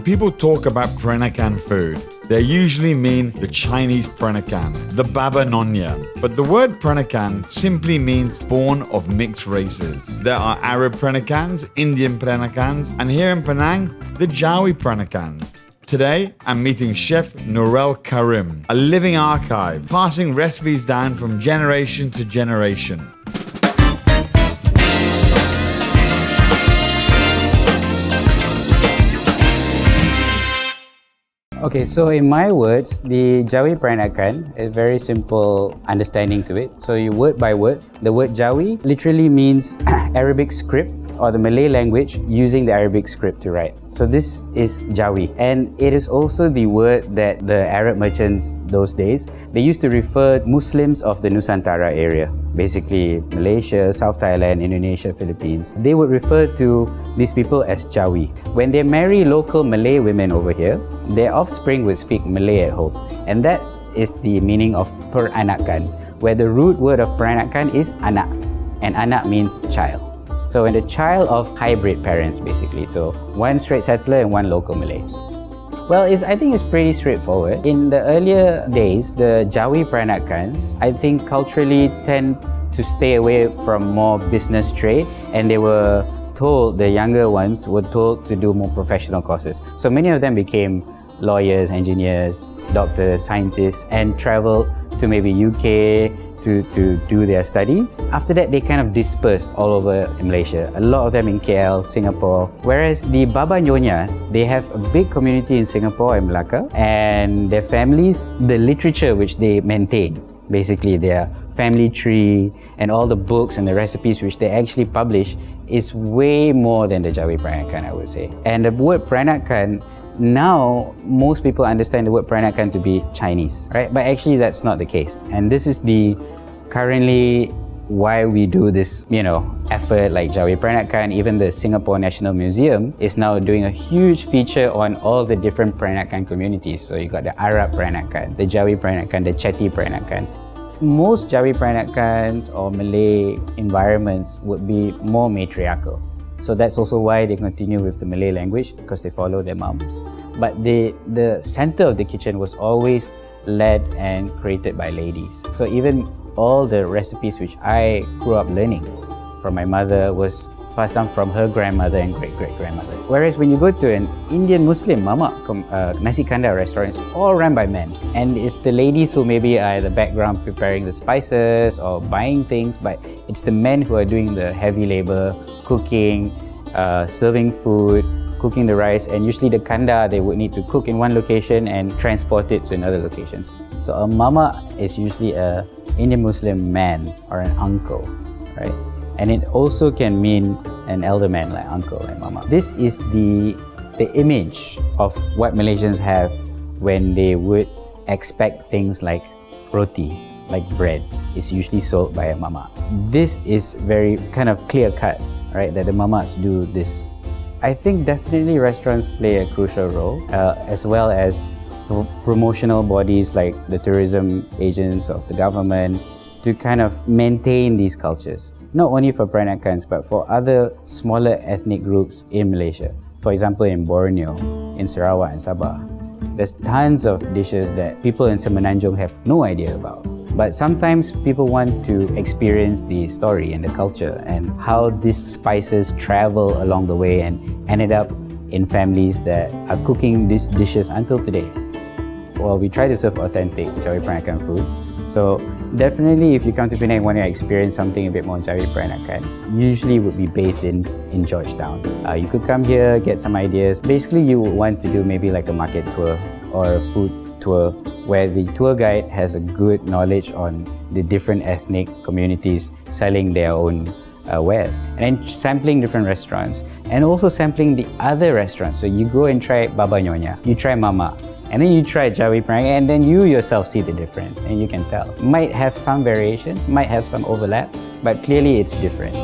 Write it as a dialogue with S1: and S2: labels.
S1: people talk about Peranakan food, they usually mean the Chinese Peranakan, the Baba Nyonya. But the word Peranakan simply means born of mixed races. There are Arab Peranakans, Indian Peranakans, and here in Penang, the Jawi Peranakan. Today, I'm meeting Chef Nuril Karim, a living archive, passing recipes down from generation to generation.
S2: Okay, so in my words, the Jawi Peranakan, a very simple understanding to it. So you word by word, the word Jawi literally means Arabic script or the Malay language using the Arabic script to write. So this is Jawi, and it is also the word that the Arab merchants those days, they used to refer Muslims of the Nusantara area, basically Malaysia, South Thailand, Indonesia, Philippines. They would refer to these people as Jawi. When they marry local Malay women over here, their offspring would speak Malay at home, and that is the meaning of Peranakan, where the root word of Peranakan is anak, and anak means child. So when the child of hybrid parents, basically, so one straight settler and one local Malay. Well, I think it's pretty straightforward. In the earlier days, the Jawi Peranakans, I think culturally tend to stay away from more business trade, and they were told, the younger ones were told to do more professional courses. So many of them became lawyers, engineers, doctors, scientists, and traveled to maybe UK, to do their studies. After that, they kind of dispersed all over Malaysia. A lot of them in KL, Singapore. Whereas the Baba Nyonyas, they have a big community in Singapore and Malacca, and their families, the literature which they maintain, basically their family tree and all the books and the recipes which they actually publish is way more than the Jawi Peranakan, I would say. And the word Peranakan, now most people understand the word Peranakan to be Chinese, right? But actually that's not the case. And this is the currently why we do this, effort like Jawi Peranakan. Even the Singapore National Museum is now doing a huge feature on all the different Peranakan communities. So you got the Arab Peranakan, the Jawi Peranakan, the Chetty Peranakan. Most Jawi Peranakans or Malay environments would be more matriarchal. So that's also why they continue with the Malay language, because they follow their moms. But the center of the kitchen was always led and created by ladies. So even all the recipes which I grew up learning from my mother was passed down from her grandmother and great-great-grandmother. Whereas when you go to an Indian Muslim mamak, nasi kandar restaurant, it's all run by men. And it's the ladies who maybe are in the background preparing the spices or buying things, but it's the men who are doing the heavy labor, cooking, serving food, cooking the rice, and usually the kanda they would need to cook in one location and transport it to another location. So a mama is usually a Indian Muslim man or an uncle, right? And it also can mean an elder man like uncle and mama. This is the image of what Malaysians have when they would expect things like roti, like bread, is usually sold by a mama. This is very kind of clear cut, right, that the mamas do this. I think definitely restaurants play a crucial role, as well as the promotional bodies like the tourism agents of the government, to kind of maintain these cultures, not only for Peranakans but for other smaller ethnic groups in Malaysia. For example, in Borneo, in Sarawak and Sabah, there's tons of dishes that people in Semenanjung have no idea about. But sometimes people want to experience the story and the culture and how these spices travel along the way and ended up in families that are cooking these dishes until today. Well, we try to serve authentic Jawi Peranakan food. So definitely if you come to Penang and want to experience something a bit more Jawi Peranakan, usually would be based in Georgetown. You could come here, get some ideas. Basically you would want to do maybe like a market tour or a food tour where the tour guide has a good knowledge on the different ethnic communities selling their own wares, and then sampling different restaurants and also sampling the other restaurants. So you go and try Baba Nyonya, you try Mamak, and then you try Jawi Peranakan, and then you yourself see the difference and you can tell. Might have some variations, might have some overlap, but clearly it's different.